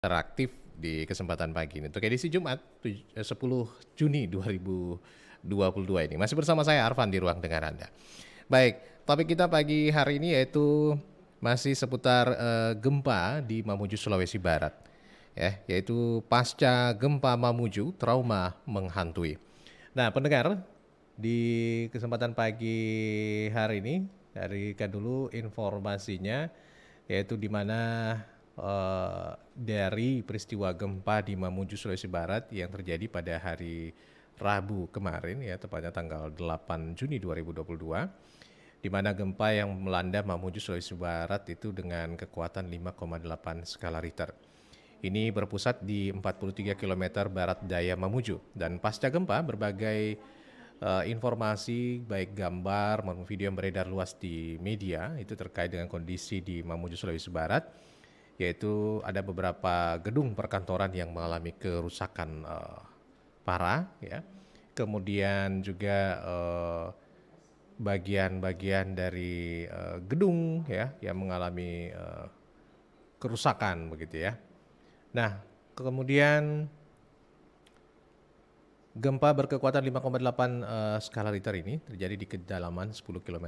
Interaktif di kesempatan pagi ini untuk edisi Jumat 10 Juni 2022 ini. Masih bersama saya Arfan di ruang dengar Anda. Baik, topik kita pagi hari ini yaitu masih seputar gempa di Mamuju Sulawesi Barat. Ya, yaitu pasca gempa Mamuju, trauma menghantui. Nah, pendengar, di kesempatan pagi hari ini dari dulu informasinya yaitu di mana dari peristiwa gempa di Mamuju Sulawesi Barat yang terjadi pada hari Rabu kemarin ya tepatnya tanggal 8 Juni 2022 di mana gempa yang melanda Mamuju Sulawesi Barat itu dengan kekuatan 5,8 skala Richter. Ini berpusat di 43 km barat daya Mamuju dan pasca gempa berbagai informasi baik gambar maupun video yang beredar luas di media itu terkait dengan kondisi di Mamuju Sulawesi Barat, yaitu ada beberapa gedung perkantoran yang mengalami kerusakan parah ya. Kemudian juga bagian-bagian dari gedung ya yang mengalami kerusakan begitu ya. Nah, kemudian gempa berkekuatan 5,8 skala Richter ini terjadi di kedalaman 10 km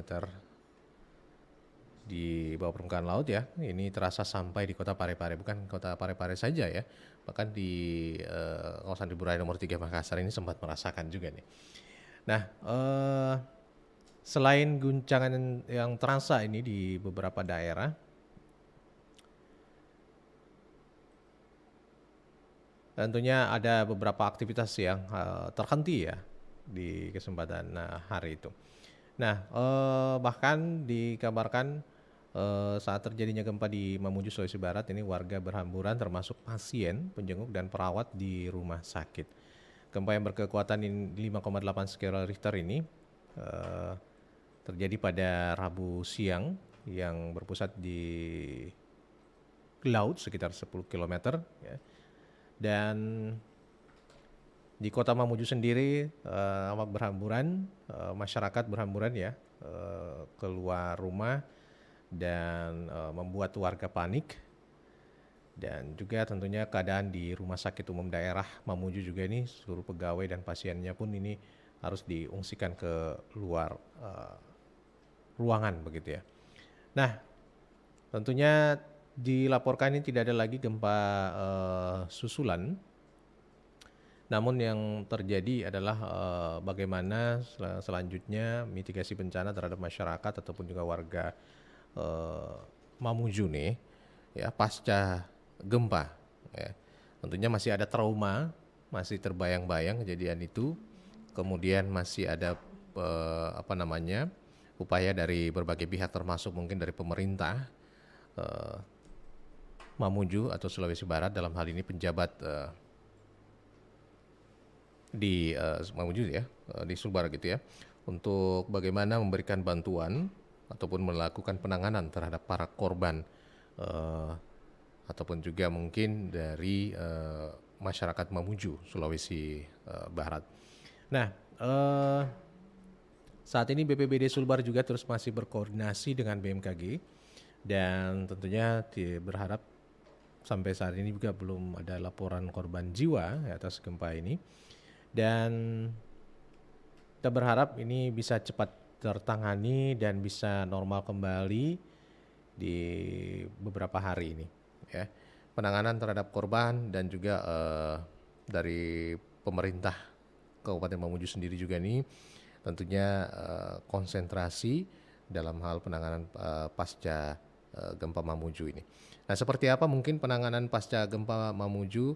di bawah permukaan laut ya. Ini terasa sampai di Kota Parepare, bukan Kota Parepare saja ya. Bahkan di kawasan Riburai nomor 3 Makassar ini sempat merasakan juga nih. Nah, selain guncangan yang terasa ini di beberapa daerah, tentunya ada beberapa aktivitas yang terhenti ya di kesempatan hari itu. Nah, bahkan dikabarkan saat terjadinya gempa di Mamuju Sulawesi Barat ini warga berhamburan termasuk pasien, penjenguk dan perawat di rumah sakit. Gempa yang berkekuatan 5,8 skala Richter ini terjadi pada Rabu siang yang berpusat di laut sekitar 10 km ya. Dan di Kota Mamuju sendiri awak berhamburan, masyarakat berhamburan ya keluar rumah dan membuat warga panik. Dan juga tentunya keadaan di Rumah Sakit Umum Daerah Mamuju juga ini seluruh pegawai dan pasiennya pun ini harus diungsikan ke luar ruangan begitu ya. Nah, tentunya dilaporkan ini tidak ada lagi gempa susulan. Namun yang terjadi adalah bagaimana selanjutnya mitigasi bencana terhadap masyarakat ataupun juga warga Mamuju nih ya pasca gempa ya. Tentunya masih ada trauma, masih terbayang-bayang kejadian itu. Kemudian masih ada upaya dari berbagai pihak termasuk mungkin dari pemerintah Mamuju atau Sulawesi Barat, dalam hal ini penjabat di Mamuju ya, di Sulbar gitu ya, untuk bagaimana memberikan bantuan ataupun melakukan penanganan terhadap para korban ataupun juga mungkin dari masyarakat Mamuju Sulawesi Barat. Nah, saat ini BPBD Sulbar juga terus masih berkoordinasi dengan BMKG dan tentunya berharap sampai saat ini juga belum ada laporan korban jiwa atas gempa ini. Dan kita berharap ini bisa cepat tertangani dan bisa normal kembali di beberapa hari ini ya. Penanganan terhadap korban dan juga dari pemerintah Kabupaten Mamuju sendiri juga ini tentunya konsentrasi dalam hal penanganan pasca gempa Mamuju ini. Nah, seperti apa mungkin penanganan pasca gempa Mamuju,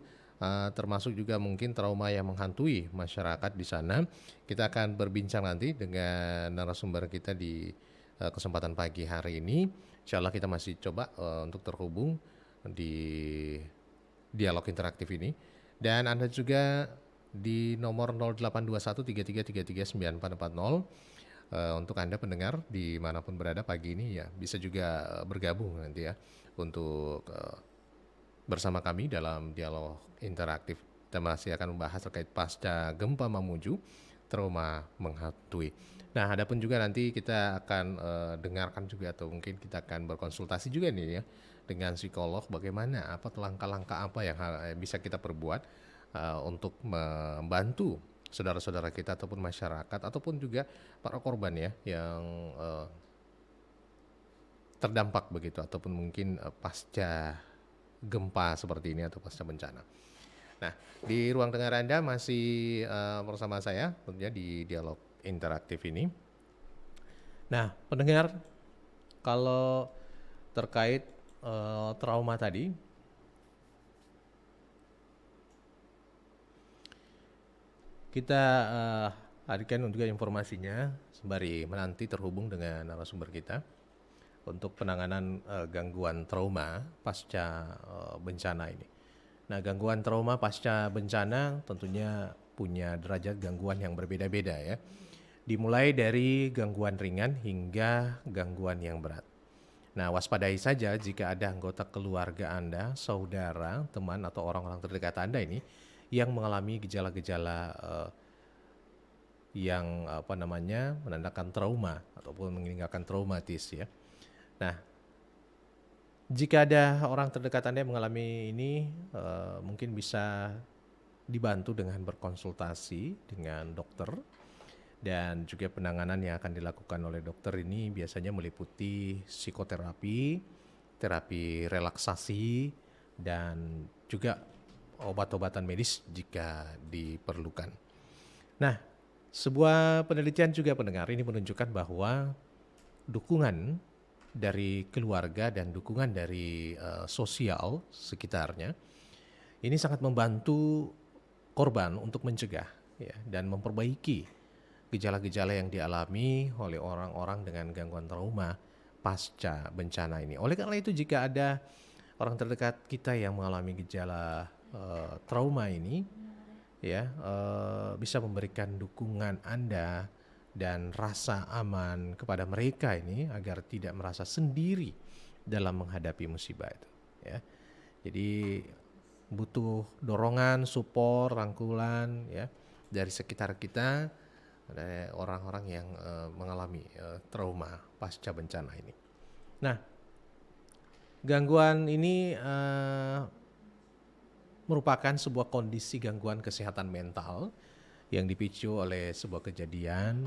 termasuk juga mungkin trauma yang menghantui masyarakat di sana. Kita akan berbincang nanti dengan narasumber kita di kesempatan pagi hari ini. Insya Allah kita masih coba untuk terhubung di dialog interaktif ini. Dan Anda juga di nomor 0821 3333 9440 untuk Anda pendengar dimanapun berada pagi ini ya bisa juga bergabung nanti ya untuk bersama kami dalam dialog interaktif. Kita masih akan membahas terkait pasca gempa Mamuju, trauma menghantui. Nah, adapun juga nanti kita akan dengarkan juga atau mungkin kita akan berkonsultasi juga nih ya dengan psikolog bagaimana apa langkah-langkah apa yang bisa kita perbuat untuk membantu saudara-saudara kita ataupun masyarakat ataupun juga para korban ya yang terdampak begitu ataupun mungkin pasca gempa seperti ini atau pasca bencana. Nah, di ruang dengar Anda masih bersama saya tentunya di dialog interaktif ini. Nah, pendengar, kalau terkait trauma tadi, kita hadirkan juga informasinya sembari menanti terhubung dengan narasumber kita untuk penanganan gangguan trauma pasca bencana ini. Nah, gangguan trauma pasca bencana tentunya punya derajat gangguan yang berbeda-beda ya. Dimulai dari gangguan ringan hingga gangguan yang berat. Nah, waspadai saja jika ada anggota keluarga Anda, saudara, teman atau orang-orang terdekat Anda ini yang mengalami gejala-gejala yang menandakan trauma ataupun meninggalkan traumatis ya. Nah, jika ada orang terdekat Anda yang mengalami ini, mungkin bisa dibantu dengan berkonsultasi dengan dokter, dan juga penanganan yang akan dilakukan oleh dokter ini biasanya meliputi psikoterapi, terapi relaksasi, dan juga obat-obatan medis jika diperlukan. Nah, sebuah penelitian juga pendengar ini menunjukkan bahwa dukungan dari keluarga dan dukungan dari sosial sekitarnya ini sangat membantu korban untuk mencegah ya, dan memperbaiki gejala-gejala yang dialami oleh orang-orang dengan gangguan trauma pasca bencana ini. Oleh karena itu jika ada orang terdekat kita yang mengalami gejala trauma ini ya, bisa memberikan dukungan Anda dan rasa aman kepada mereka ini agar tidak merasa sendiri dalam menghadapi musibah itu ya. Jadi butuh dorongan, support, rangkulan ya dari sekitar kita, dari orang-orang yang mengalami trauma pasca bencana ini. Nah, gangguan ini merupakan sebuah kondisi gangguan kesehatan mental yang dipicu oleh sebuah kejadian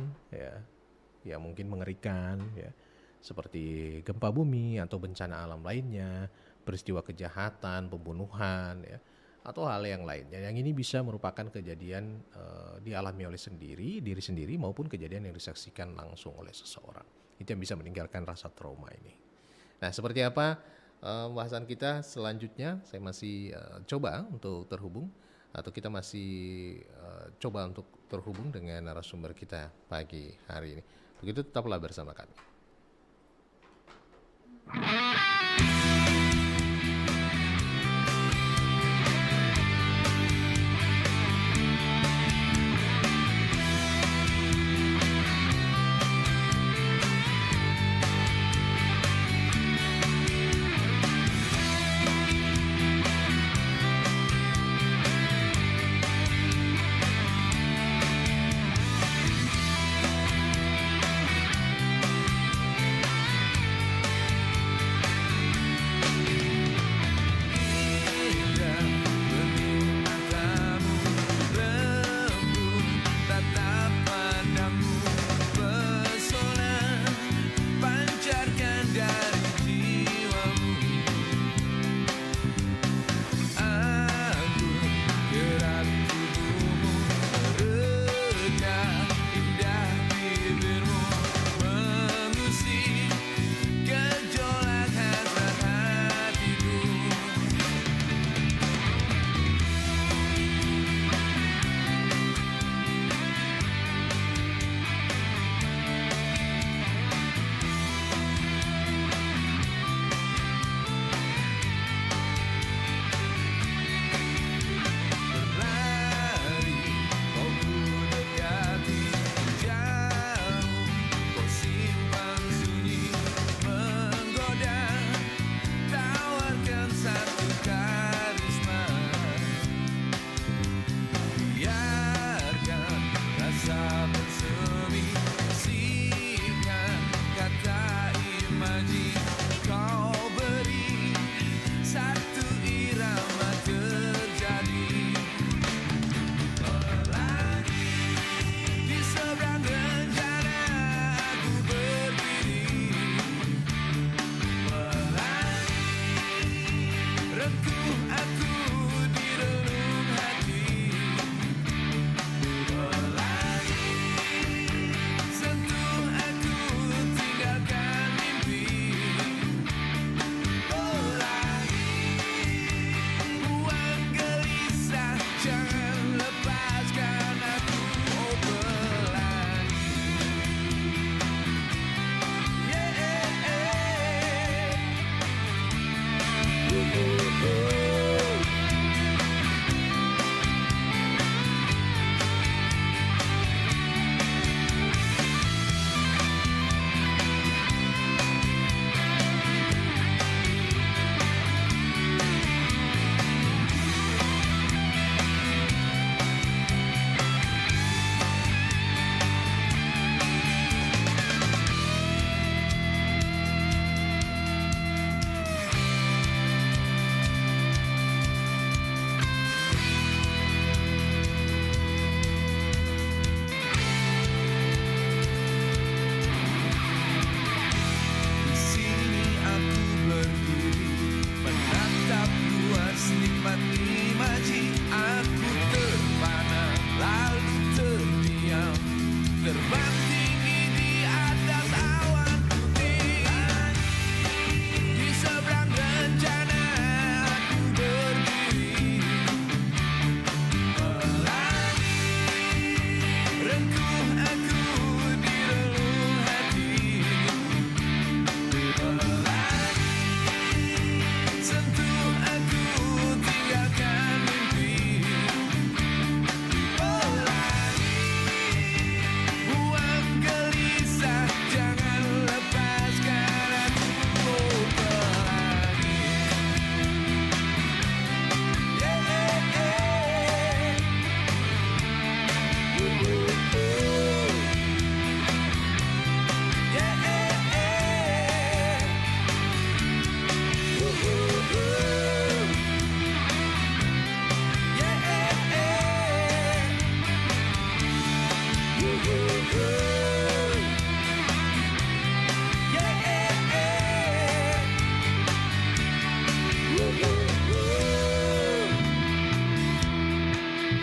ya mungkin mengerikan ya, seperti gempa bumi atau bencana alam lainnya, peristiwa kejahatan, pembunuhan ya, atau hal yang lainnya. Yang ini bisa merupakan kejadian dialami oleh diri sendiri maupun kejadian yang disaksikan langsung oleh seseorang. Itu yang bisa meninggalkan rasa trauma ini. Nah, seperti apa pembahasan kita selanjutnya? Saya masih coba untuk terhubung atau kita masih coba untuk terhubung dengan narasumber kita pagi hari ini. Begitu, tetaplah bersama kami.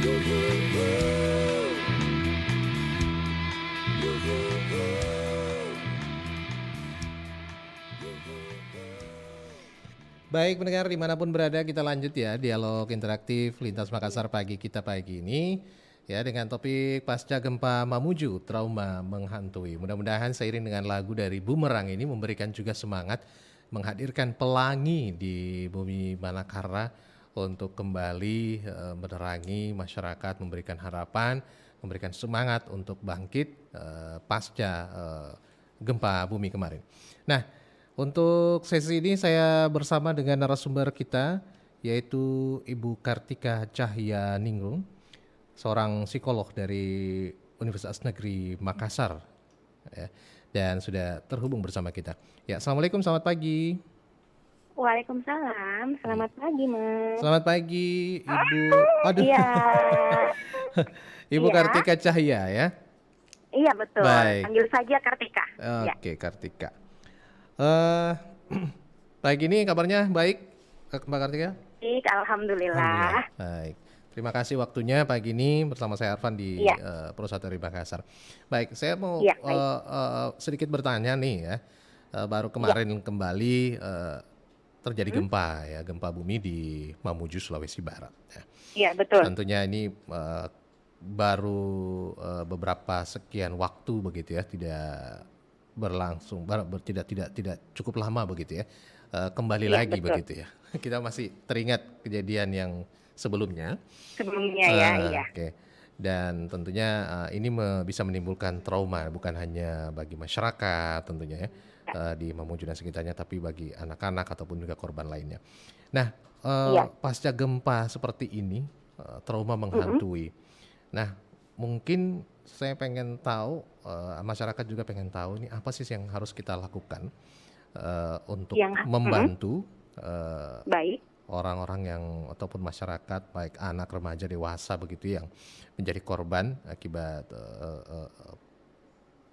Baik pendengar dimanapun berada, kita lanjut ya dialog interaktif Lintas Makassar pagi kita pagi ini ya dengan topik pasca gempa Mamuju, trauma menghantui. Mudah-mudahan seiring dengan lagu dari Bumerang ini memberikan juga semangat menghadirkan pelangi di bumi Manakara untuk kembali menerangi masyarakat, memberikan harapan, memberikan semangat untuk bangkit pasca gempa bumi kemarin. Nah, untuk sesi ini saya bersama dengan narasumber kita yaitu Ibu Kartika Cahya Ningrum, seorang psikolog dari Universitas Negeri Makassar ya, dan sudah terhubung bersama kita. Ya, Assalamualaikum, selamat pagi. Waalaikumsalam, selamat pagi Mas. Selamat pagi Ibu. Aduh, Iya, Ibu iya, Kartika Cahya ya. iya betul. Baik. Panggil saja Kartika. Ya, Oke, Kartika. Eh, pagi ini kabarnya baik, Mbak Kartika? baik, alhamdulillah. Alhamdulillah. Baik. Terima kasih waktunya pagi ini bersama saya Arfan di Iya, Perusahaan dari Makassar. Baik, saya mau iya, baik. sedikit bertanya nih ya. Baru Iya, kemarin kembali terjadi gempa ya, gempa bumi di Mamuju, Sulawesi Barat. Ya. iya betul. Tentunya ini baru beberapa sekian waktu begitu ya, tidak berlangsung, tidak cukup lama begitu ya. Kembali Iya lagi betul. begitu ya. Kita masih teringat kejadian yang sebelumnya. Sebelumnya ya, iya. Oke. Dan tentunya ini bisa menimbulkan trauma bukan hanya bagi masyarakat tentunya ya di Mamuju dan sekitarnya, tapi bagi anak-anak ataupun juga korban lainnya. Nah, Iya. pasca gempa seperti ini, trauma Mm-mm. menghantui. Nah, mungkin saya pengen tahu, masyarakat juga pengen tahu ini apa sih yang harus kita lakukan untuk membantu Baik. orang-orang yang ataupun masyarakat baik anak, remaja, dewasa begitu yang menjadi korban akibat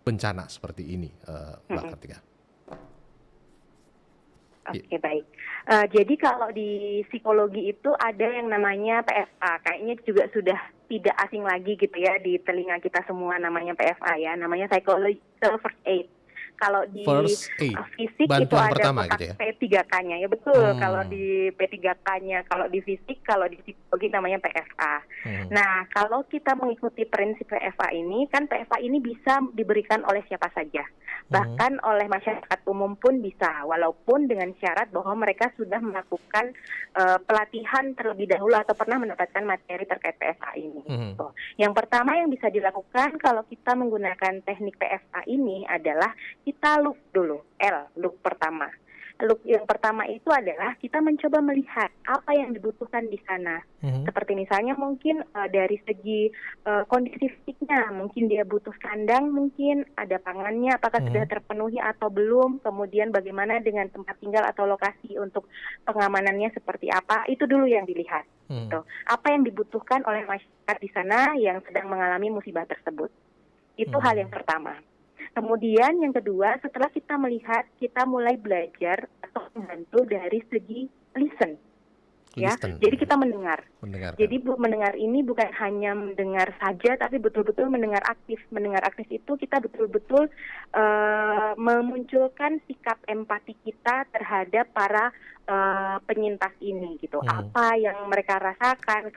bencana seperti ini, Mbak Mm-mm. Kartika. Oke, baik. Jadi kalau di psikologi itu ada yang namanya PFA. Kayaknya juga sudah tidak asing lagi gitu ya di telinga kita semua, namanya PFA ya. Namanya Psychological First Aid. Kalau di First aid, fisik itu bantuan ada pertama kotak gitu ya. P3K-nya. Ya betul, kalau Hmm. di P3K-nya, kalau di fisik, kalau di psikologi namanya PFA. Hmm. Nah, kalau kita mengikuti prinsip PFA ini, kan PFA ini bisa diberikan oleh siapa saja. Hmm. Bahkan oleh masyarakat umum pun bisa, walaupun dengan syarat bahwa mereka sudah melakukan pelatihan terlebih dahulu atau pernah mendapatkan materi terkait PFA ini. Hmm. Tuh. Yang pertama yang bisa dilakukan kalau kita menggunakan teknik PFA ini adalah kita look dulu, look pertama. Look yang pertama itu adalah kita mencoba melihat apa yang dibutuhkan di sana. Hmm. Seperti misalnya mungkin dari segi kondisi fisiknya, mungkin dia butuh kandang, mungkin ada pangannya, apakah sudah terpenuhi atau belum, kemudian bagaimana dengan tempat tinggal atau lokasi untuk pengamanannya seperti apa, itu dulu yang dilihat. Gitu. Apa yang dibutuhkan oleh masyarakat di sana yang sedang mengalami musibah tersebut. Itu hal yang pertama. Kemudian yang kedua, setelah kita melihat, kita mulai belajar atau membantu dari segi listen. Ya, Listen. jadi kita mendengar. Mendengarkan. Jadi mendengar ini bukan hanya mendengar saja, tapi betul-betul mendengar aktif. Mendengar aktif itu kita betul-betul memunculkan sikap empati kita terhadap para penyintas ini, gitu. Apa yang mereka rasakan,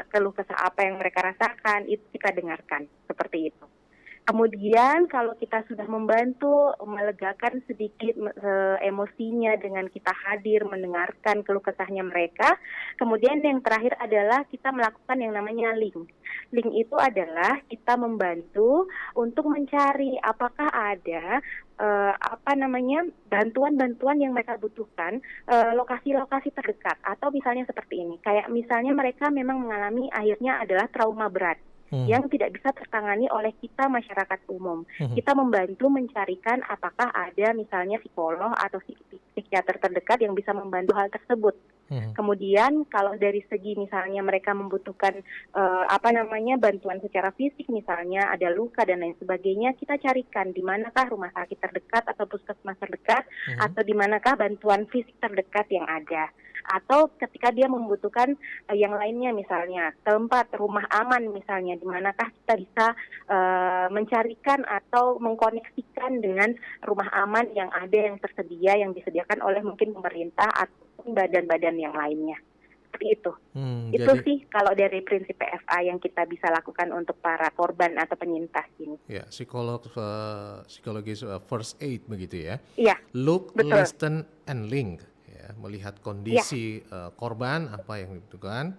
keluh kesah apa yang mereka rasakan, itu kita dengarkan seperti itu. Kemudian kalau kita sudah membantu melegakan sedikit emosinya dengan kita hadir mendengarkan keluh kesahnya mereka, kemudian yang terakhir adalah kita melakukan yang namanya link. Link itu adalah kita membantu untuk mencari apakah ada bantuan-bantuan yang mereka butuhkan, lokasi-lokasi terdekat, atau misalnya seperti ini, kayak misalnya mereka memang mengalami akhirnya adalah trauma berat yang tidak bisa tertangani oleh kita masyarakat umum. Kita membantu mencarikan apakah ada misalnya psikolog atau psikiater terdekat yang bisa membantu hal tersebut. Kemudian kalau dari segi misalnya mereka membutuhkan bantuan secara fisik, misalnya ada luka dan lain sebagainya, kita carikan di manakah rumah sakit terdekat atau puskesmas terdekat atau di manakah bantuan fisik terdekat yang ada. atau ketika dia membutuhkan yang lainnya, misalnya tempat rumah aman misalnya, di manakah kita bisa mencarikan atau mengkoneksikan dengan rumah aman yang ada, yang tersedia, yang disediakan oleh mungkin pemerintah atau badan-badan yang lainnya. Seperti itu. Itu Jadi sih kalau dari prinsip PFA yang kita bisa lakukan untuk para korban atau penyintas ini. ya psikologis first aid begitu ya. Iya, Look, betul. listen, and link. Ya, melihat Iya, kondisi korban apa yang dibutuhkan,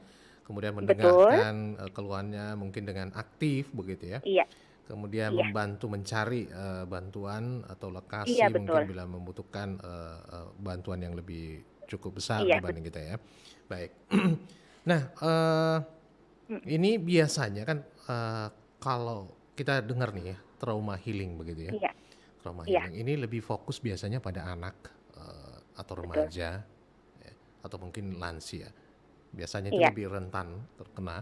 kemudian betul. mendengarkan keluhannya mungkin dengan aktif begitu ya. Iya, Kemudian iya, membantu mencari bantuan atau iya lokasi betul. mungkin bila membutuhkan bantuan yang lebih cukup besar Iya, dibanding kita ya. Baik. Nah, mm, ini biasanya kan kalau kita dengar nih ya, trauma healing begitu ya. iya, Trauma iya, healing ini lebih fokus biasanya pada anak atau betul. remaja ya, atau mungkin lansia. Biasanya itu Iya, lebih rentan terkena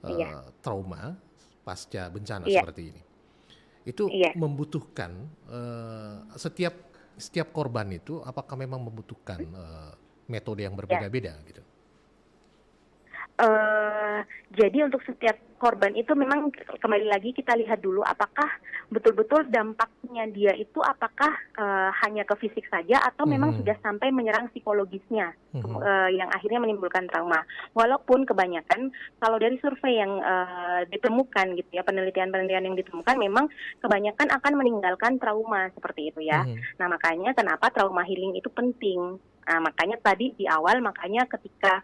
iya, trauma pasca bencana iya, seperti ini. Itu iya, membutuhkan setiap korban itu apakah memang membutuhkan metode yang iya. berbeda-beda gitu. Jadi untuk setiap korban itu memang kembali lagi kita lihat dulu apakah betul-betul dampaknya dia itu apakah hanya ke fisik saja atau memang Mhm, sudah sampai menyerang psikologisnya, mhm, yang akhirnya menimbulkan trauma. Walaupun kebanyakan kalau dari survei yang ditemukan gitu ya, penelitian-penelitian yang ditemukan memang kebanyakan akan meninggalkan trauma seperti itu ya. mhm, Nah makanya kenapa trauma healing itu penting. Nah, makanya tadi di awal, makanya ketika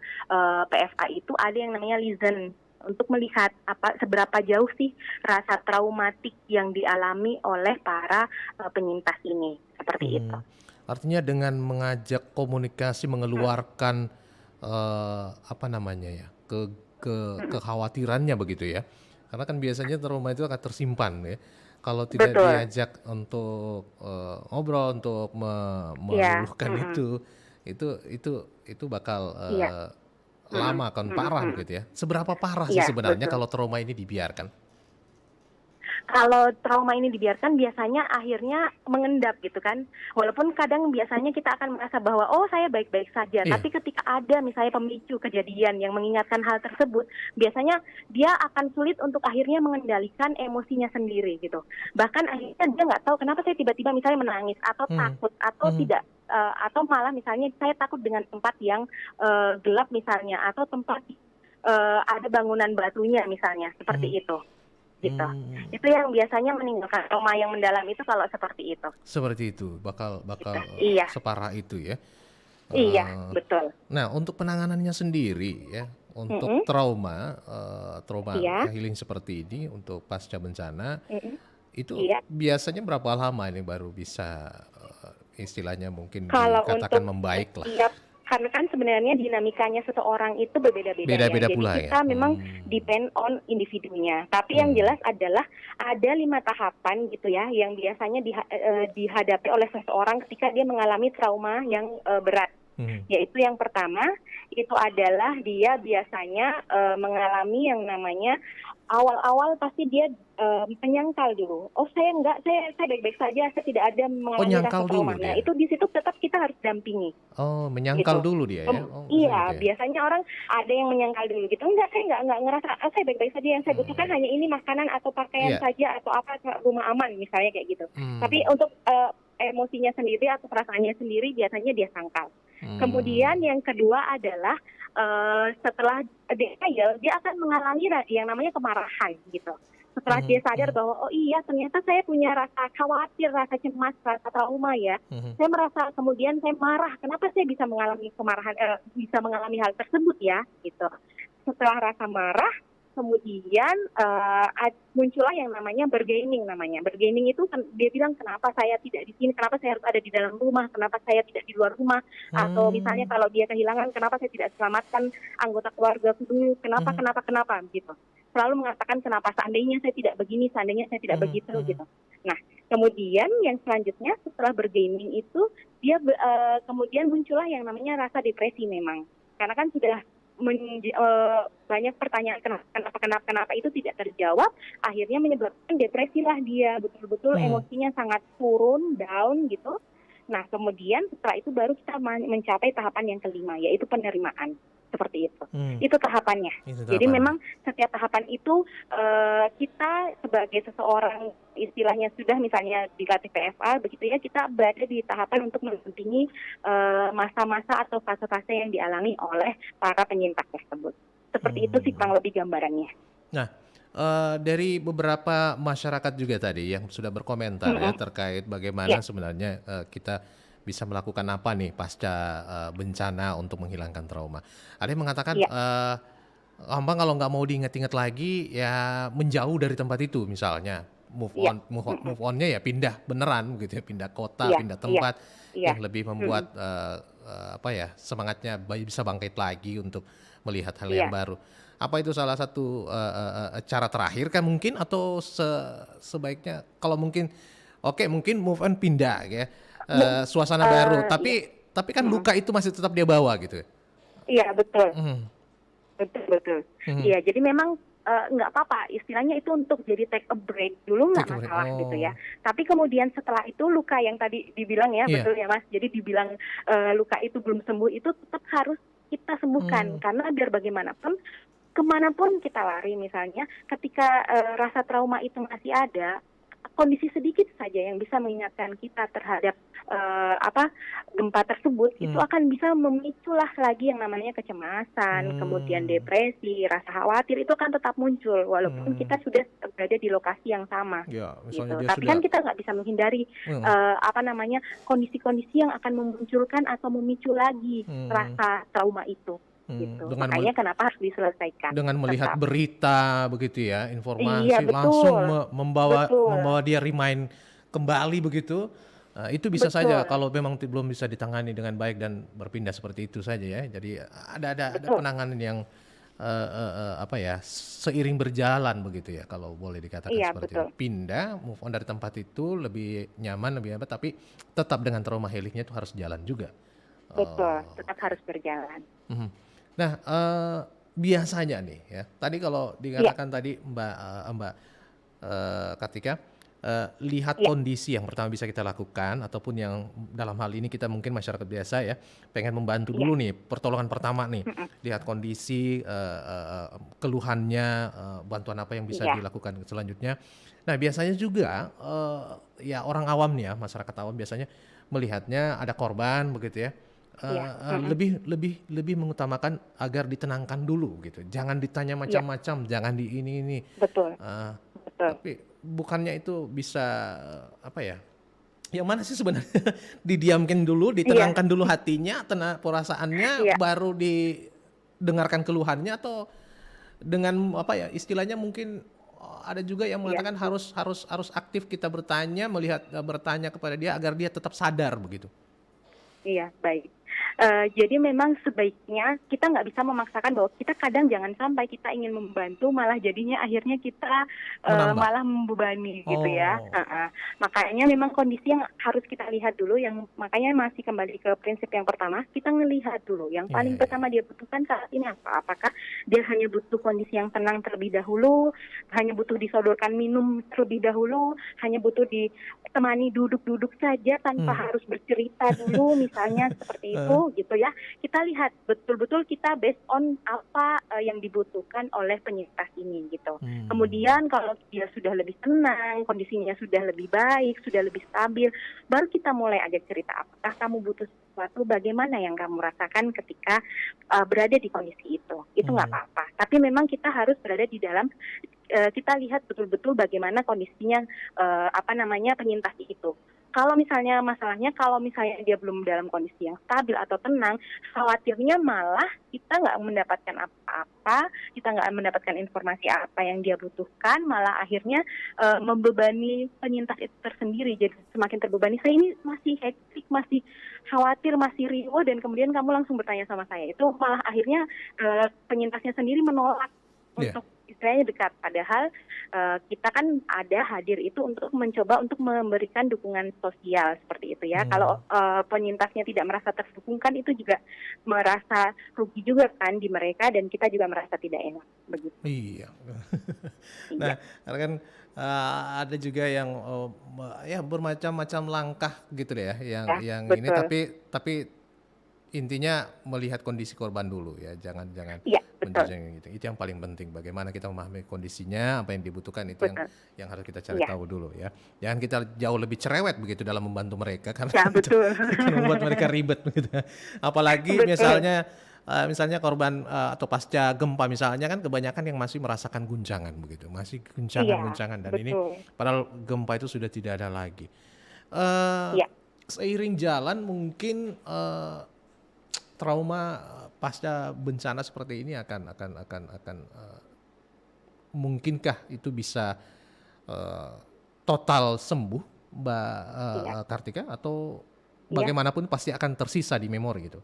PFA itu ada yang namanya listen untuk melihat seberapa jauh sih rasa traumatik yang dialami oleh para penyintas ini, seperti itu. mhm. Artinya dengan mengajak komunikasi Hmm, mengeluarkan apa namanya ya, hmm, kekhawatirannya begitu ya. Karena kan biasanya trauma itu akan tersimpan ya. Kalau tidak betul, diajak untuk ngobrol, untuk iya, meluluhkan itu bakal iya, lama akan parah mm. begitu ya. Seberapa parah sih Iya sebenarnya betul. kalau trauma ini dibiarkan? Kalau trauma ini dibiarkan biasanya akhirnya mengendap gitu kan. Walaupun kadang biasanya kita akan merasa bahwa oh saya baik-baik saja. Iya. Tapi ketika ada misalnya pemicu kejadian yang mengingatkan hal tersebut, biasanya dia akan sulit untuk akhirnya mengendalikan emosinya sendiri gitu. Bahkan akhirnya dia nggak tahu kenapa saya tiba-tiba misalnya menangis atau Mhm, takut atau mhm, tidak. Atau malah misalnya saya takut dengan tempat yang gelap misalnya atau tempat ada bangunan batunya misalnya mhm. seperti itu gitu. Mmm, Itu yang biasanya meninggalkan trauma yang mendalam itu kalau seperti itu, seperti itu, bakal gitu. bakal Iya, separah itu ya. iya, Eee, betul. nah untuk penanganannya sendiri ya, untuk Mm-mm, trauma iya, healing seperti ini untuk pasca bencana, mm-mm, itu iya. biasanya berapa lama ini baru bisa, istilahnya mungkin Kalau dikatakan untuk membaik lah? setiap karena kan sebenarnya dinamikanya seseorang itu berbeda-beda ya. Beda-beda Jadi pula ya? kita memang depend on individunya. Tapi yang Mmm, jelas adalah ada 5 tahapan gitu ya yang biasanya dihadapi oleh seseorang ketika dia mengalami trauma yang berat. mhm. Yaitu yang pertama itu adalah dia biasanya mengalami yang namanya awal-awal pasti dia menyangkal dulu. Oh saya enggak, saya baik-baik saja, saya tidak ada Oh mengalami rasa nyangkal dulu trauma. Nah dia? itu di situ tetap kita harus dampingi Oh menyangkal gitu. dulu dia ya? Oh bisa gitu Iya, ya? biasanya orang ada yang menyangkal dulu gitu. Enggak, saya enggak ngerasa, saya baik-baik saja. Yang saya butuhkan Mmm, hanya ini makanan atau pakaian iya, saja atau apa rumah aman misalnya kayak gitu. Tapi mmm, untuk emosinya sendiri atau perasaannya sendiri biasanya dia sangkal. Kemudian mmm, yang kedua adalah setelah denial dia akan mengalami yang namanya kemarahan gitu. Setelah mhm, dia sadar mhm, bahwa oh iya ternyata saya punya rasa khawatir, rasa cemas, rasa trauma ya. mhm, Saya merasa kemudian saya marah. Kenapa saya bisa mengalami kemarahan, bisa mengalami hal tersebut ya gitu. Setelah rasa marah, kemudian muncullah yang namanya bargaining namanya. Bargaining itu dia bilang kenapa saya tidak di sini, kenapa saya harus ada di dalam rumah, kenapa saya tidak di luar rumah, atau misalnya mmm, kalau dia kehilangan, kenapa saya tidak selamatkan anggota keluarga dulu, kenapa, mhm, kenapa, kenapa gitu. Selalu mengatakan kenapa seandainya saya tidak begini, seandainya saya tidak mhm, begitu mhm, gitu. Nah, kemudian yang selanjutnya setelah bargaining itu dia kemudian muncullah yang namanya rasa depresi memang. Karena kan sudah banyak pertanyaan kenapa itu tidak terjawab, akhirnya menyebabkan depresi lah dia, betul-betul mhm, emosinya sangat turun, down gitu. Nah, kemudian setelah itu baru kita mencapai tahapan yang kelima, yaitu penerimaan. Seperti itu. Itu tahapannya. Itu Jadi tahapannya. memang setiap tahapan itu kita sebagai seseorang istilahnya sudah misalnya dilatih PFA begitu ya, kita berada di tahapan untuk mendampingi masa-masa atau fase-fase yang dialami oleh para penyintas tersebut. Seperti itu sih kurang lebih gambarannya. Nah, dari beberapa masyarakat juga tadi yang sudah berkomentar ya terkait bagaimana sebenarnya kita bisa melakukan apa nih pasca bencana untuk menghilangkan trauma. Ada yang mengatakan Abang kalau nggak mau diingat-ingat lagi ya menjauh dari tempat itu misalnya move onnya ya pindah beneran gitu ya, pindah kota, pindah tempat yang lebih membuat apa ya semangatnya bisa bangkit lagi untuk melihat hal yang baru. Apa itu salah satu cara terakhir kan mungkin atau sebaiknya kalau mungkin mungkin move on pindah ya suasana baru tapi kan luka itu masih tetap dia bawa gitu. Iya betul. Betul. Iya jadi memang nggak apa-apa istilahnya itu untuk jadi take a break dulu nggak masalah gitu ya. Tapi kemudian setelah itu luka yang tadi dibilang ya betul ya Mas. Jadi dibilang luka itu belum sembuh itu tetap harus kita sembuhkan karena biar bagaimanapun kemanapun kita lari misalnya ketika rasa trauma itu masih ada kondisi sedikit saja yang bisa mengingatkan kita terhadap gempa tersebut itu akan bisa memiculah lagi yang namanya kecemasan, kemudian depresi, rasa khawatir itu akan tetap muncul walaupun kita sudah berada di lokasi yang sama. Ya, gitu. Tapi kan kita nggak bisa menghindari kondisi-kondisi yang akan memunculkan atau memicu lagi rasa trauma itu. Gitu. Makanya kenapa harus diselesaikan. Dengan melihat berita begitu ya, informasi langsung membawa dia remind kembali begitu. Itu bisa saja kalau memang belum bisa ditangani dengan baik dan berpindah seperti itu saja ya. Jadi ada penanganan yang seiring berjalan begitu ya kalau boleh dikatakan seperti itu. Pindah, move on dari tempat itu lebih nyaman, lebih apa tapi tetap dengan trauma healingnya itu harus jalan juga. Betul, tetap harus berjalan. Nah, biasanya nih ya, tadi kalau dikatakan tadi Mbak Kartika, lihat kondisi yang pertama bisa kita lakukan ataupun yang dalam hal ini kita mungkin masyarakat biasa ya, pengen membantu dulu nih, pertolongan pertama nih, lihat kondisi, keluhannya, bantuan apa yang bisa dilakukan selanjutnya. Nah, biasanya juga ya orang awam nih ya, masyarakat awam biasanya melihatnya ada korban begitu ya. Lebih mengutamakan agar ditenangkan dulu gitu. Jangan ditanya macam-macam, jangan di ini. Betul. Tapi bukannya itu bisa apa ya? Yang mana sih sebenarnya didiamkan dulu, ditenangkan dulu hatinya, perasaannya, baru didengarkan keluhannya atau dengan apa ya? Istilahnya mungkin ada juga yang mengatakan harus aktif kita bertanya kepada dia agar dia tetap sadar begitu. Iya, baik. Jadi memang sebaiknya kita nggak bisa memaksakan bahwa kita kadang jangan sampai kita ingin membantu malah jadinya akhirnya kita malah membebani gitu ya. Makanya memang kondisi yang harus kita lihat dulu yang makanya masih kembali ke prinsip yang pertama kita ngelihat dulu yang paling pertama dia butuhkan saat ini apa? Apakah dia hanya butuh kondisi yang tenang terlebih dahulu, hanya butuh disodorkan minum terlebih dahulu, hanya butuh ditemani duduk-duduk saja tanpa harus bercerita dulu misalnya seperti itu gitu ya. Kita lihat betul-betul kita based on apa yang dibutuhkan oleh penyintas ini gitu. Kemudian kalau dia sudah lebih tenang, kondisinya sudah lebih baik, sudah lebih stabil, baru kita mulai ajak cerita apakah kamu butuh sesuatu, bagaimana yang kamu rasakan ketika berada di kondisi itu. Itu nggak apa-apa. Tapi memang kita harus berada di dalam kita lihat betul-betul bagaimana kondisinya penyintas itu. Kalau misalnya masalahnya kalau misalnya dia belum dalam kondisi yang stabil atau tenang, khawatirnya malah kita nggak mendapatkan apa-apa, kita nggak mendapatkan informasi apa yang dia butuhkan, malah akhirnya membebani penyintas itu tersendiri, jadi semakin terbebani. Saya ini masih hektik, masih khawatir, masih riuh, dan kemudian kamu langsung bertanya sama saya, itu malah akhirnya penyintasnya sendiri menolak untuk istilahnya dekat. Padahal kita kan ada hadir itu untuk mencoba untuk memberikan dukungan sosial seperti itu ya. Kalau penyintasnya tidak merasa terdukung kan itu juga merasa rugi juga kan di mereka, dan kita juga merasa tidak enak begitu. Iya. Nah, Iya, karena kan ada juga yang ya bermacam-macam langkah gitu deh ya, ya, yang ini betul. tapi intinya melihat kondisi korban dulu ya, jangan Iya, betul, menjudge gitu. Itu yang paling penting. Bagaimana kita memahami kondisinya, apa yang dibutuhkan itu betul. yang harus kita cari Iya, tahu dulu ya. Jangan kita jauh lebih cerewet begitu dalam membantu mereka karena ya itu betul. akan membuat mereka ribet begitu. Apalagi Betul. misalnya korban atau pasca gempa misalnya kan kebanyakan yang masih merasakan guncangan begitu, masih Iya, guncangan-guncangan dan ini betul. padahal gempa itu sudah tidak ada lagi. Eh Iya. Seiring jalan mungkin trauma pasca bencana seperti ini mungkinkah itu bisa eh, total sembuh, Mbak Iya, Kartika, atau iya. bagaimanapun pasti akan tersisa di memori gitu?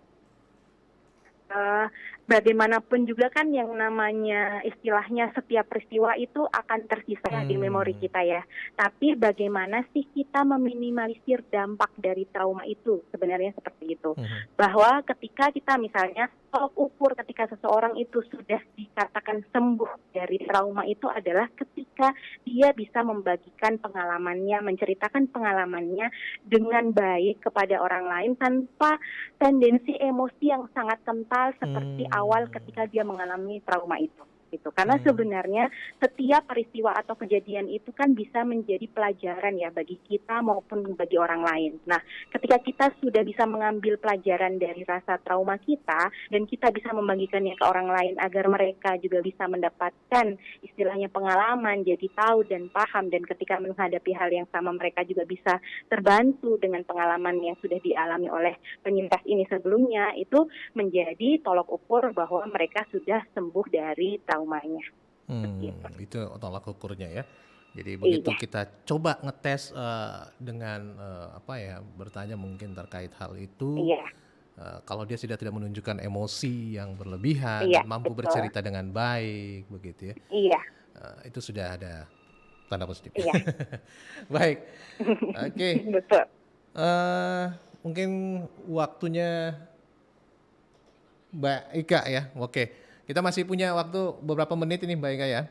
Eh, Bagaimanapun juga kan yang namanya istilahnya setiap peristiwa itu akan tersisa di memori Hmm. kita ya. Tapi bagaimana sih kita meminimalisir dampak dari trauma itu? Sebenarnya seperti itu. Mhm. Bahwa ketika kita misalnya tolok ukur ketika seseorang itu sudah dikatakan sembuh dari trauma itu adalah ketika dia bisa membagikan pengalamannya, menceritakan pengalamannya dengan baik kepada orang lain tanpa tendensi emosi yang sangat kental seperti awal Hmm. ketika dia mengalami trauma itu. Gitu. Karena Hmm. sebenarnya setiap peristiwa atau kejadian itu kan bisa menjadi pelajaran ya bagi kita maupun bagi orang lain. Nah, ketika kita sudah bisa mengambil pelajaran dari rasa trauma kita dan kita bisa membagikannya ke orang lain agar mereka juga bisa mendapatkan istilahnya pengalaman, jadi tahu dan paham, dan ketika menghadapi hal yang sama mereka juga bisa terbantu dengan pengalaman yang sudah dialami oleh penyintas ini sebelumnya, itu menjadi tolok ukur bahwa mereka sudah sembuh dari traumanya. Begitu. Itu tolak ukurnya ya. Jadi begitu Iya, kita coba ngetes dengan apa ya, bertanya mungkin terkait hal itu, iya, kalau dia sudah tidak menunjukkan emosi yang berlebihan iya, dan mampu betul. bercerita dengan baik begitu ya, Iya, itu sudah ada tanda positif. iya, Baik, oke. betul. eh Mungkin waktunya Mbak Ika ya. Oke. Kita masih punya waktu beberapa menit ini Mbak Ika ya.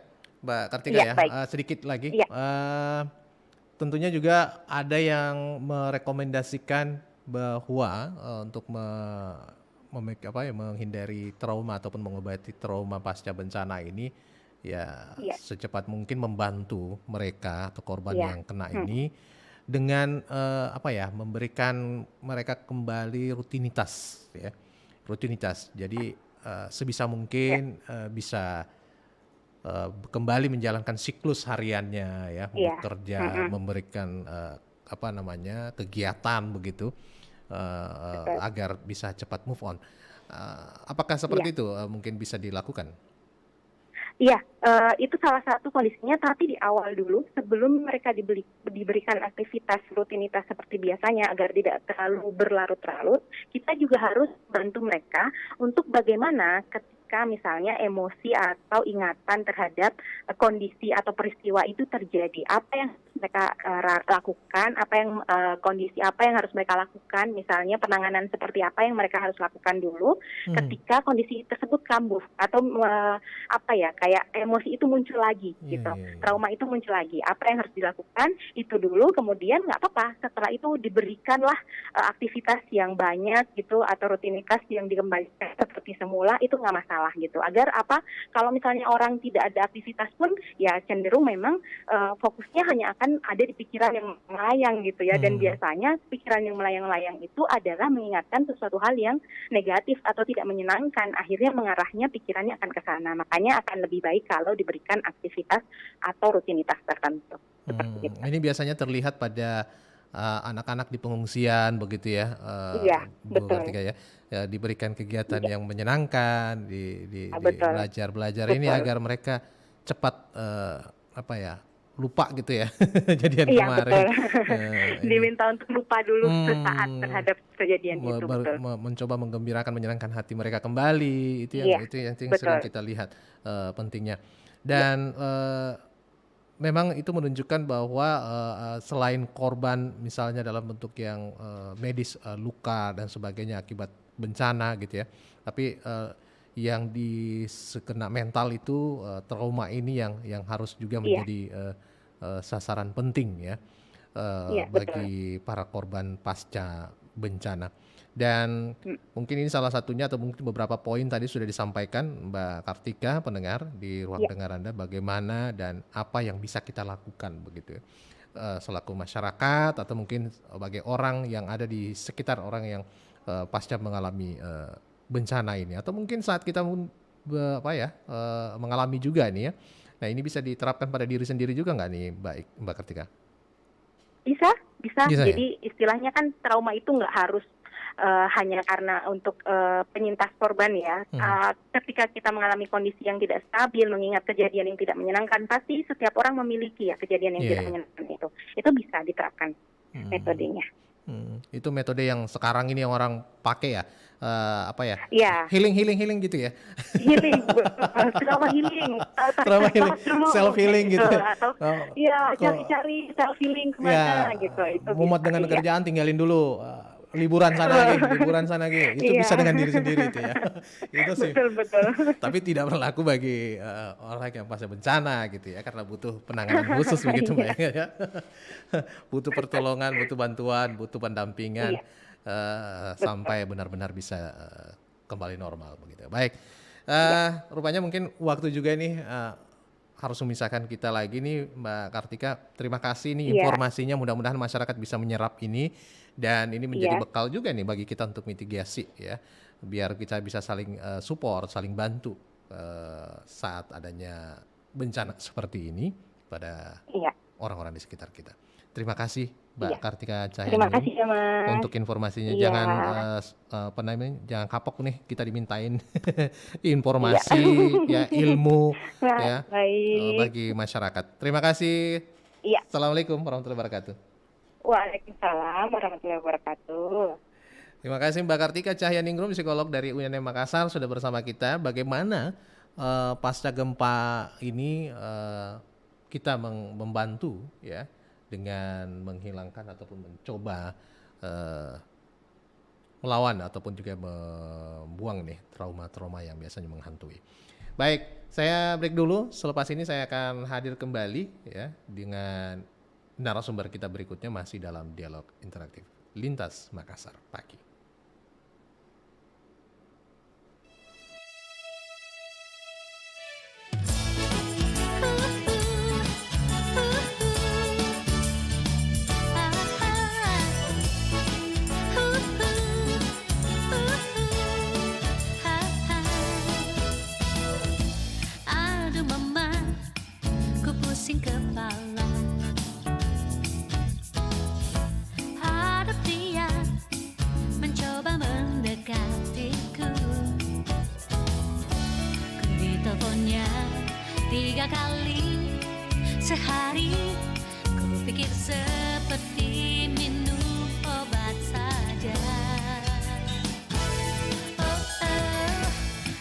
Mbak Kartika Iya, ya. baik. Sedikit lagi. Iya, Tentunya juga ada yang merekomendasikan bahwa untuk menghindari trauma ataupun mengobati trauma pasca bencana ini ya iya, secepat mungkin membantu mereka atau korban iya. yang kena Hmm, ini dengan memberikan mereka kembali rutinitas ya. Rutinitas. Jadi sebisa iya, mungkin bisa kembali menjalankan siklus hariannya ya, iya. bekerja, Mm-mm, memberikan kegiatan begitu betul. agar bisa cepat move on. Apakah Iya. seperti itu mungkin bisa dilakukan? Iya, itu salah satu kondisinya, tapi di awal dulu sebelum mereka diberikan aktivitas rutinitas seperti biasanya agar tidak terlalu berlarut-larut, kita juga harus bantu mereka untuk bagaimana ketika misalnya emosi atau ingatan terhadap kondisi atau peristiwa itu terjadi, apa yang mereka lakukan, apa yang kondisi apa yang harus mereka lakukan, misalnya penanganan seperti apa yang mereka harus lakukan dulu Hmm. ketika kondisi tersebut kambuh atau apa ya, kayak emosi itu muncul lagi Iya, gitu, iya, iya. trauma itu muncul lagi, apa yang harus dilakukan itu dulu, kemudian nggak apa-apa setelah itu diberikanlah aktivitas yang banyak gitu atau rutinitas yang dikembalikan seperti semula, itu nggak masalah gitu, agar apa, kalau misalnya orang tidak ada aktivitas pun ya cenderung memang fokusnya hanya akan ada di pikiran yang melayang gitu ya, dan Hmm. biasanya pikiran yang melayang-layang itu adalah mengingatkan sesuatu hal yang negatif atau tidak menyenangkan, akhirnya mengarahnya pikirannya akan ke sana. Makanya akan lebih baik kalau diberikan aktivitas atau rutinitas tertentu. Seperti itu. Ini biasanya terlihat pada anak-anak di pengungsian begitu ya, Iya, Bu betul. Kartika ya. Ya, diberikan kegiatan Iya, yang menyenangkan, di betul. belajar-belajar ini Betul. agar mereka cepat lupa gitu ya kejadian Iya, kemarin. betul. Ini. Diminta untuk lupa dulu sesaat Hmm, terhadap kejadian itu, betul. mencoba menggembirakan, menyenangkan hati mereka kembali. Itu yang Iya, itu yang sering betul. kita lihat pentingnya. Dan memang itu menunjukkan bahwa selain korban misalnya dalam bentuk yang medis, luka dan sebagainya akibat bencana gitu ya, tapi yang kena mental itu trauma ini yang harus juga Iya, menjadi sasaran penting ya iya, betul. bagi para korban pasca bencana. Dan Mm, mungkin ini salah satunya atau mungkin beberapa poin tadi sudah disampaikan Mbak Kartika pendengar di ruang iya, dengar Anda bagaimana dan apa yang bisa kita lakukan begitu ya. Selaku masyarakat atau mungkin sebagai orang yang ada di sekitar orang yang pasca mengalami bencana ini atau mungkin saat kita mengalami juga nih ya. Nah, ini bisa diterapkan pada diri sendiri juga nggak nih Mbak Kartika? bisa, bisa. Bisa ya? Jadi istilahnya kan trauma itu nggak harus hanya karena untuk penyintas korban ya. Mhm. Ketika kita mengalami kondisi yang tidak stabil, mengingat kejadian yang tidak menyenangkan, pasti setiap orang memiliki ya kejadian yang Iya, tidak iya. menyenangkan itu. Itu bisa diterapkan Mhm. metodenya. Itu metode yang sekarang ini yang orang pakai ya, apa ya, Iya, healing healing healing gitu ya? healing, trauma healing, tarik Trauma healing, nafas dulu, self kayak healing gitu, gitu ya? atau Oh, ya kok cari-cari self healing kemana ya gitu, itu mumet bisa, dengan iya. kerjaan tinggalin dulu, liburan sana lagi, itu bisa Iya, dengan diri sendiri itu ya. Itu sih. betul betul. Tapi tidak berlaku bagi orang yang pasca bencana gitu ya, karena butuh penanganan khusus begitu Mbak Iya, ya. Butuh pertolongan, butuh bantuan, butuh pendampingan iya, betul. sampai benar-benar bisa kembali normal begitu. Baik, Iya, rupanya mungkin waktu juga nih harus memisahkan kita lagi nih Mbak Kartika. Terima kasih nih iya, informasinya, mudah-mudahan masyarakat bisa menyerap ini dan ini menjadi iya, bekal juga nih bagi kita untuk mitigasi ya. Biar kita bisa saling support, saling bantu saat adanya bencana seperti ini pada iya, orang-orang di sekitar kita. Terima kasih Mbak iya. Kartika Terima Cahyaningrum kasih ya Mas. untuk informasinya. Iya, Jangan apa namanya, jangan kapok nih kita dimintain iya. informasi ya, ilmu Nah, ya baik. bagi masyarakat. Terima kasih. Iya. Assalamualaikum warahmatullahi wabarakatuh. Waalaikumsalam warahmatullahi wabarakatuh. Terima kasih Mbak Kartika Cahyaningrum, psikolog dari UNM Makassar sudah bersama kita. Bagaimana pasca gempa ini kita membantu ya dengan menghilangkan ataupun mencoba eh, melawan ataupun juga membuang nih trauma-trauma yang biasanya menghantui. Baik, saya break dulu. Selepas ini saya akan hadir kembali ya dengan narasumber kita berikutnya masih dalam dialog interaktif Lintas Makassar Pagi. Aduh mama, ku pusing kepala. Hadap dia mencoba mendekatiku. Ku diteleponnya 3 kali sehari. Ku pikir seperti minum obat saja. Oh, oh,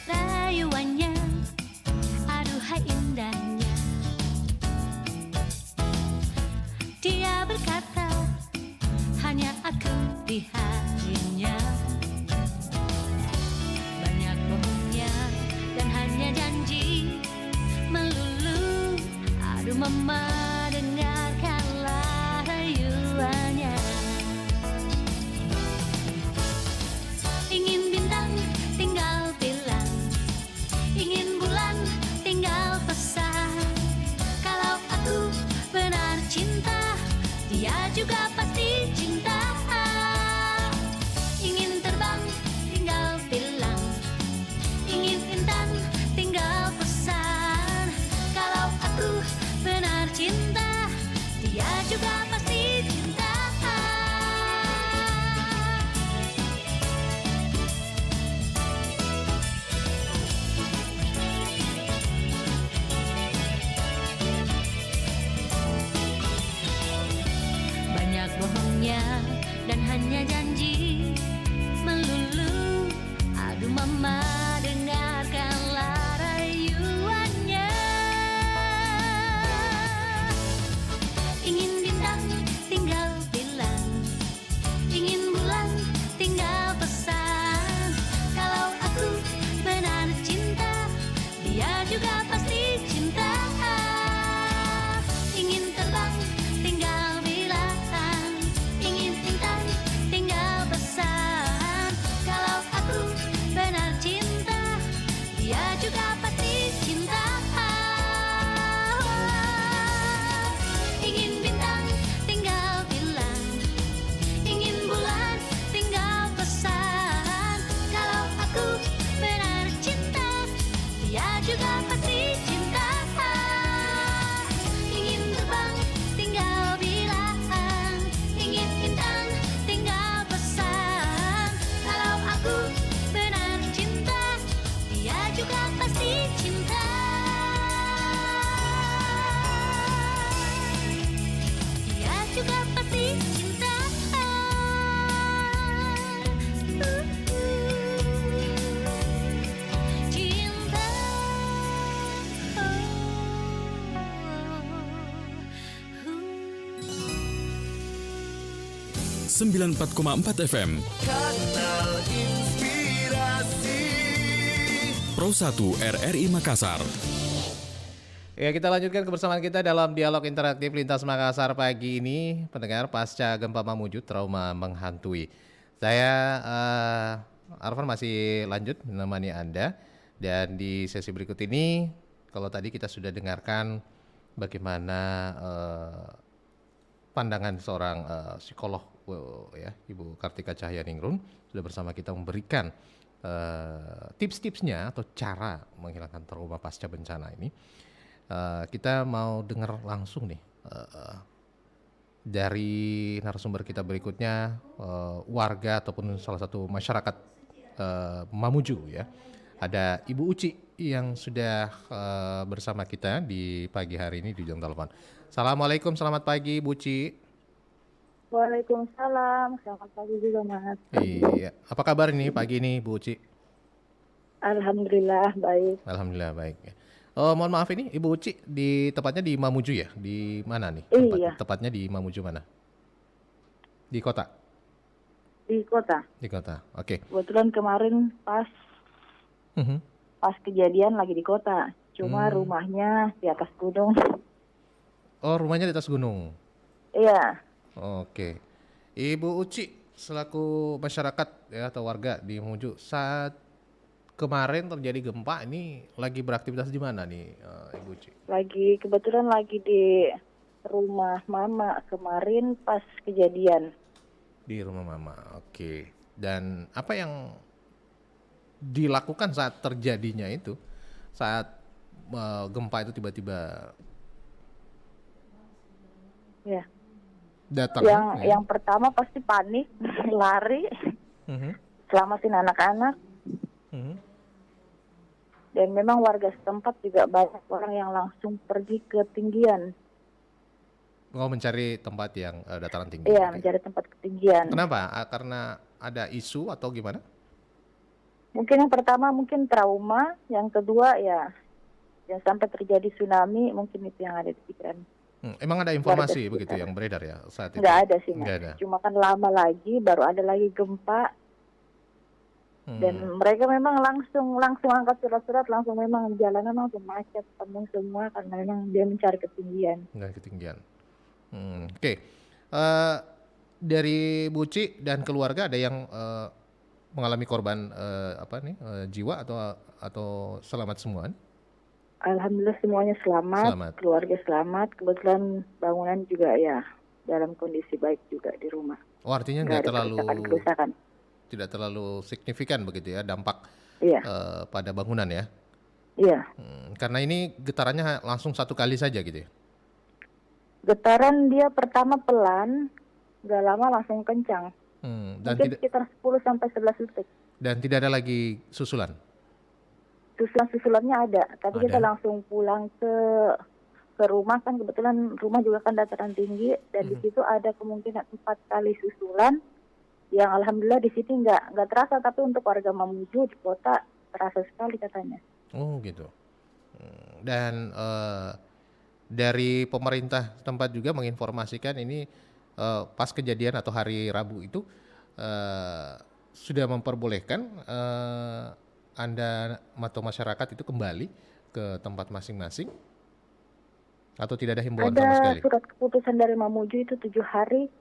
rayuannya, aduhai indahnya. Dia berkata, hanya aku di hatinya. Banyak bohongnya dan hanya janji melulu. Aduh mama, dengarkanlah rayuannya. Ingin bintang, tinggal bilang. Ingin bulan, tinggal pesan. Kalau aku benar cinta, dia juga pasti cinta. Ingin terbang, tinggal bilang. Ingin intan, tinggal pesan. Kalau aku benar cinta, 94,4 FM. Kanal Inspirasi. Pro 1 RRI Makassar. Ya, kita lanjutkan kebersamaan kita dalam dialog interaktif Lintas Makassar pagi ini. Pendengar, pasca gempa Mamuju, trauma menghantui. Saya Arfan masih lanjut menemani Anda. Dan di sesi berikut ini, kalau tadi kita sudah dengarkan bagaimana pandangan seorang psikolog, ya, Ibu Kartika Cahyaningrum sudah bersama kita memberikan tips-tipsnya atau cara menghilangkan trauma pasca bencana ini. Kita mau dengar langsung nih dari narasumber kita berikutnya, warga ataupun salah satu masyarakat Mamuju, ya. Ada Ibu Uci yang sudah bersama kita di pagi hari ini di ujung telepon. Assalamualaikum, selamat pagi Bu Uci. Waalaikumsalam, selamat pagi juga Mas. Iya, apa kabar ini pagi ini Bu Uci? Alhamdulillah baik. Alhamdulillah baik. Oh, mohon maaf ini Ibu Uci tepatnya di Mamuju ya? Di mana nih? Iya. Tepatnya di Mamuju mana? Di kota? Di kota. Di kota. Oke. Kebetulan kemarin pas kejadian lagi di kota. Cuma rumahnya di atas gunung. Oh, rumahnya di atas gunung. Iya. Oke. Ibu Uci selaku masyarakat ya atau warga di Mamuju, saat kemarin terjadi gempa ini lagi beraktivitas di mana nih, Ibu Uci? Kebetulan lagi di rumah Mama kemarin pas kejadian. Di rumah Mama. Oke. Dan apa yang dilakukan saat terjadinya itu? Saat gempa itu tiba-tiba Ya. datang. Yang pertama pasti panik, lari, selamatin anak-anak. Dan memang warga setempat juga banyak orang yang langsung pergi ke ketinggian. Oh, mencari tempat yang dataran tinggi. Iya, gitu. mencari tempat ketinggian. Kenapa? Karena ada isu atau gimana? Mungkin yang pertama mungkin trauma, yang kedua ya yang sampai terjadi tsunami, mungkin itu yang ada di pikiran. Emang ada informasi begitu yang beredar ya saat itu? Nggak ada sih, Mas. Nggak ada. Cuma kan lama lagi, baru ada lagi gempa. Dan mereka memang langsung angkat surat-surat, langsung memang jalanan langsung macet, penuh semua karena memang dia mencari ketinggian. Dan ketinggian. Oke. Dari Buci dan keluarga ada yang mengalami korban jiwa atau selamat semua? Alhamdulillah semuanya selamat, keluarga selamat. Kebetulan bangunan juga ya dalam kondisi baik juga di rumah. Oh, artinya nggak terlalu kerusakan. Tidak terlalu signifikan begitu ya dampak pada bangunan ya? Iya. Karena ini getarannya langsung satu kali saja gitu ya? Getaran dia pertama pelan, nggak lama langsung kencang. Dan mungkin sekitar 10-11 detik. Dan tidak ada lagi susulan? Susulan-susulannya ada, tapi kita langsung pulang ke rumah, kan kebetulan rumah juga kan dataran tinggi, dan di situ ada kemungkinan 4 kali susulan. Yang alhamdulillah di sini nggak terasa, tapi untuk warga Mamuju di kota terasa sekali katanya. Oh gitu. Dan dari pemerintah tempat juga menginformasikan ini pas kejadian atau hari Rabu itu sudah memperbolehkan Anda atau masyarakat itu kembali ke tempat masing-masing atau tidak ada himbauan sama sekali? Ada surat keputusan dari Mamuju itu 7 hari.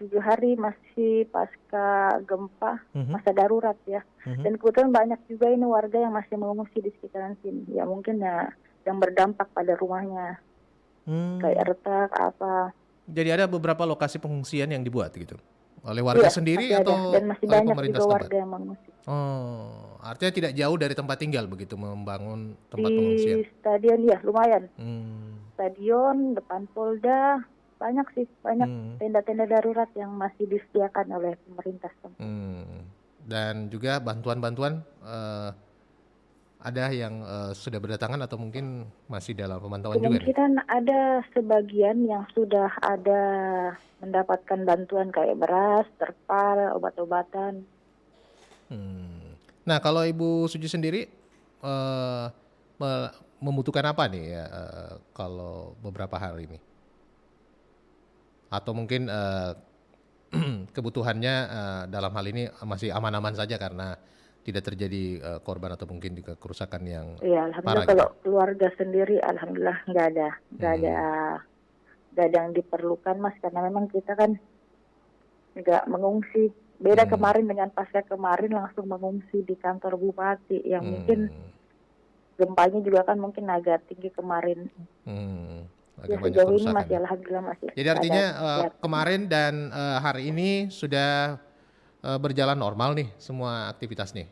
7 hari masih pasca gempa, masa darurat ya. Dan kebetulan banyak juga ini warga yang masih mengungsi di sekitaran sini. Ya mungkin ya yang berdampak pada rumahnya. Kayak retak apa. Jadi ada beberapa lokasi pengungsian yang dibuat gitu? Oleh warga sendiri atau dan masih oleh banyak pemerintah juga setempat? warga yang mengungsi. Oh, artinya tidak jauh dari tempat tinggal begitu membangun tempat di pengungsian? Stadion ya lumayan. Stadion, depan Polda, banyak tenda-tenda darurat yang masih disediakan oleh pemerintah setempat. Dan juga bantuan-bantuan ada yang sudah berdatangan atau mungkin masih dalam pemantauan juga nih? Kemungkinan ada sebagian yang sudah ada mendapatkan bantuan kayak beras, terpal, obat-obatan. Nah, kalau Ibu Suji sendiri membutuhkan apa nih ya kalau beberapa hari ini? Atau mungkin kebutuhannya dalam hal ini masih aman-aman saja karena tidak terjadi korban atau mungkin juga kerusakan yang Iya, parah alhamdulillah kalau gitu. keluarga sendiri, alhamdulillah nggak ada yang diperlukan Mas, karena memang kita kan nggak mengungsi. Beda kemarin dengan pasca kemarin langsung mengungsi di kantor bupati, yang mungkin gempanya juga kan mungkin agak tinggi kemarin. Agak Ya banyak sejauh ini kerusakan masih ya. alhamdulillah masih Jadi ada artinya kelihatan. kemarin dan hari ini sudah berjalan normal nih semua aktivitas nih.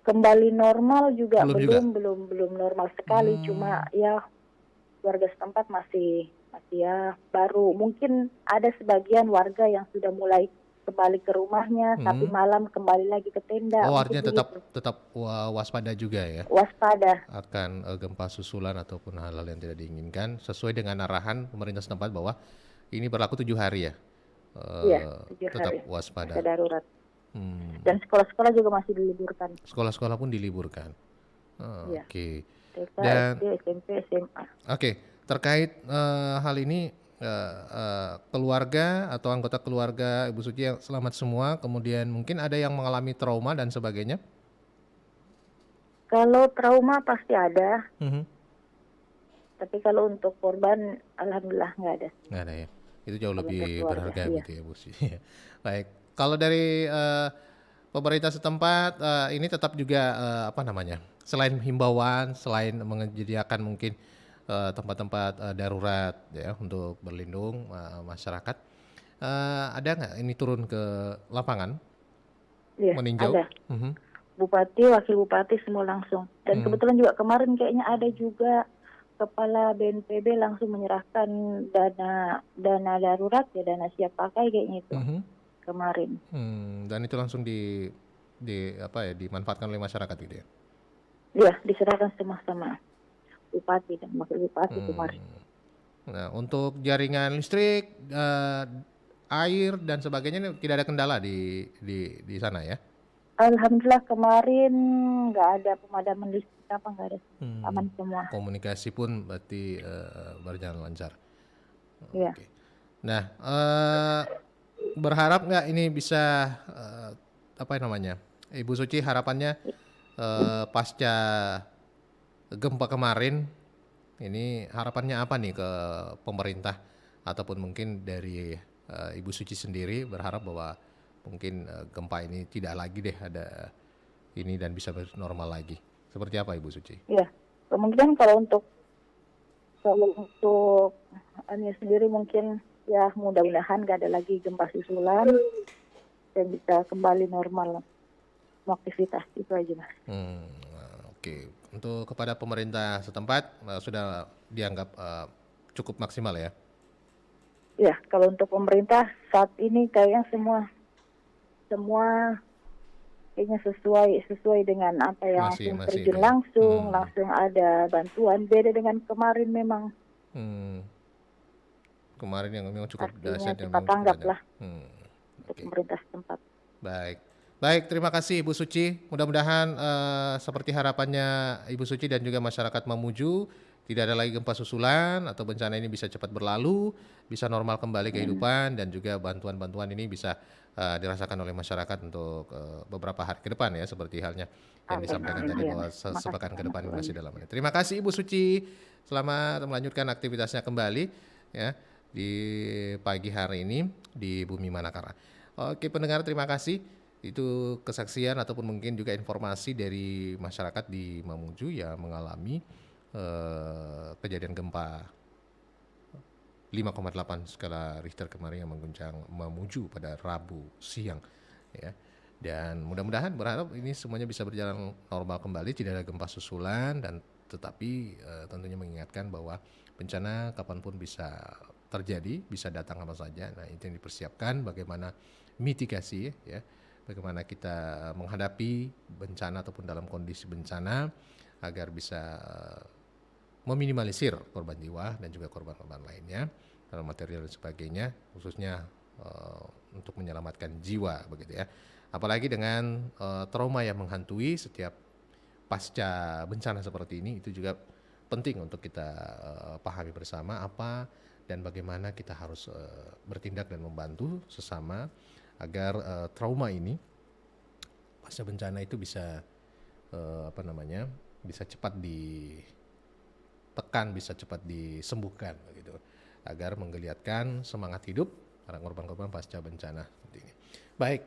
Kembali normal juga Belum juga. belum normal sekali, cuma ya warga setempat masih ya baru, mungkin ada sebagian warga yang sudah mulai kembali ke rumahnya, tapi malam kembali lagi ke tenda, Oh, mungkin artinya begitu. tetap waspada juga ya Waspada. akan gempa susulan ataupun hal-hal yang tidak diinginkan sesuai dengan arahan pemerintah setempat bahwa ini berlaku 7 hari ya. Iya, 7 Tetap hari waspada. masa darurat. Hmm, Dan sekolah-sekolah juga masih diliburkan. Sekolah-sekolah pun diliburkan. Iya. Oke. TK, Dan SD, SMP, SMA. oke, terkait hal ini keluarga atau anggota keluarga Ibu Suci yang selamat semua, kemudian mungkin ada yang mengalami trauma dan sebagainya. Kalau trauma pasti ada, Mhm. tapi kalau untuk korban alhamdulillah nggak ada. Nggak ada ya. Itu jauh Kalau untuk lebih keluarga, berharga iya. gitu ya Bu Suci. Baik. Kalau dari pemerintah setempat ini tetap juga apa namanya? Selain himbauan, selain menyediakan mungkin tempat-tempat darurat ya untuk berlindung masyarakat, ada nggak ini turun ke lapangan Iya, meninjau? ada. Mhm. Bupati, wakil bupati semua langsung. Dan kebetulan juga kemarin kayaknya ada juga kepala BNPB langsung menyerahkan dana darurat ya, dana siap pakai kayaknya itu Mhm. kemarin. Dan itu langsung di apa ya dimanfaatkan oleh masyarakat gitu ya. Ya, diserahkan semua sama bupati dan wakil bupati kemarin. Nah, untuk jaringan listrik, air dan sebagainya ini tidak ada kendala di sana ya? Alhamdulillah kemarin nggak ada pemadaman listrik apa, nggak ada, aman semua. Komunikasi pun berarti berjalan lancar. Iya. Oke. Nah, berharap nggak ini bisa apa namanya, Ibu Suci harapannya pasca gempa kemarin ini harapannya apa nih ke pemerintah ataupun mungkin dari Ibu Suci sendiri berharap bahwa mungkin gempa ini tidak lagi deh ada ini dan bisa normal lagi. Seperti apa Ibu Suci? Iya. Kemungkinan kalau untuk Ania sendiri mungkin ya mudah-mudahan nggak ada lagi gempa susulan dan bisa kembali normal aktivitas, itu aja Mas. Oke. Untuk kepada pemerintah setempat sudah dianggap cukup maksimal ya? Ya, kalau untuk pemerintah saat ini kayaknya semua kayaknya sesuai dengan apa yang Masih terjun itu ya? langsung ada bantuan, beda dengan kemarin memang. Kemarin yang memang cukup Artinya dahsyat yang cepat memang tanggap cukup ada. lah untuk Oke. pemerintah setempat. Baik, terima kasih Ibu Suci. Mudah-mudahan seperti harapannya Ibu Suci dan juga masyarakat Mamuju, tidak ada lagi gempa susulan atau bencana ini bisa cepat berlalu, bisa normal kembali kehidupan dan juga bantuan-bantuan ini bisa dirasakan oleh masyarakat untuk beberapa hari ke depan ya, seperti halnya yang Amin, disampaikan amin, tadi iya, bahwa Mas. Makasih sepekan ke depan banyak masih dalam ini. Terima kasih Ibu Suci. Selamat melanjutkan aktivitasnya kembali ya di pagi hari ini di Bumi Manakara. Oke pendengar, terima kasih. Itu kesaksian ataupun mungkin juga informasi dari masyarakat di Mamuju yang mengalami kejadian gempa 5,8 skala Richter kemarin yang mengguncang Mamuju pada Rabu siang ya. Dan mudah-mudahan berharap ini semuanya bisa berjalan normal kembali, tidak ada gempa susulan dan tetapi tentunya mengingatkan bahwa bencana kapanpun bisa terjadi, bisa datang apa saja. Nah, itu yang dipersiapkan bagaimana mitigasi ya. Bagaimana kita menghadapi bencana ataupun dalam kondisi bencana agar bisa meminimalisir korban jiwa dan juga korban-korban lainnya dalam material dan sebagainya, khususnya untuk menyelamatkan jiwa begitu ya. Apalagi dengan trauma yang menghantui setiap pasca bencana seperti ini, itu juga penting untuk kita pahami bersama apa dan bagaimana kita harus bertindak dan membantu sesama agar trauma ini pasca bencana itu bisa bisa cepat ditekan, bisa cepat disembuhkan begitu, agar menggeliatkan semangat hidup para korban-korban pasca bencana seperti ini. Baik,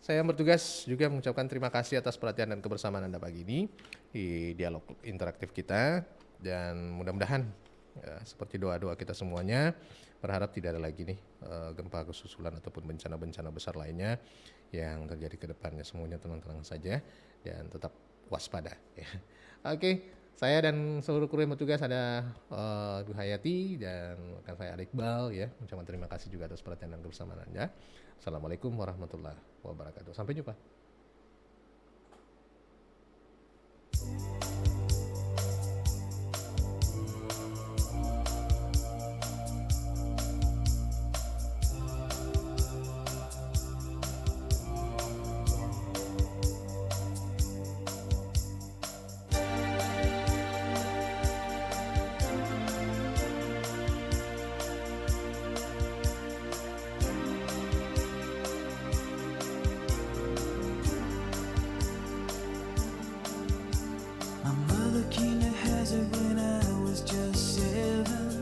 saya yang bertugas juga mengucapkan terima kasih atas perhatian dan kebersamaan Anda pagi ini di dialog interaktif kita, dan mudah-mudahan seperti doa-doa kita semuanya, berharap tidak ada lagi nih gempa susulan ataupun bencana-bencana besar lainnya yang terjadi ke depannya. Semuanya tenang-tenang saja dan tetap waspada ya. Oke, saya dan seluruh kru yang bertugas, ada Ibu Hayati dan rekan saya Iqbal ya, mengucapkan terima kasih juga atas perhatian dan kebersamaan Anda. Assalamualaikum warahmatullahi wabarakatuh. Sampai jumpa.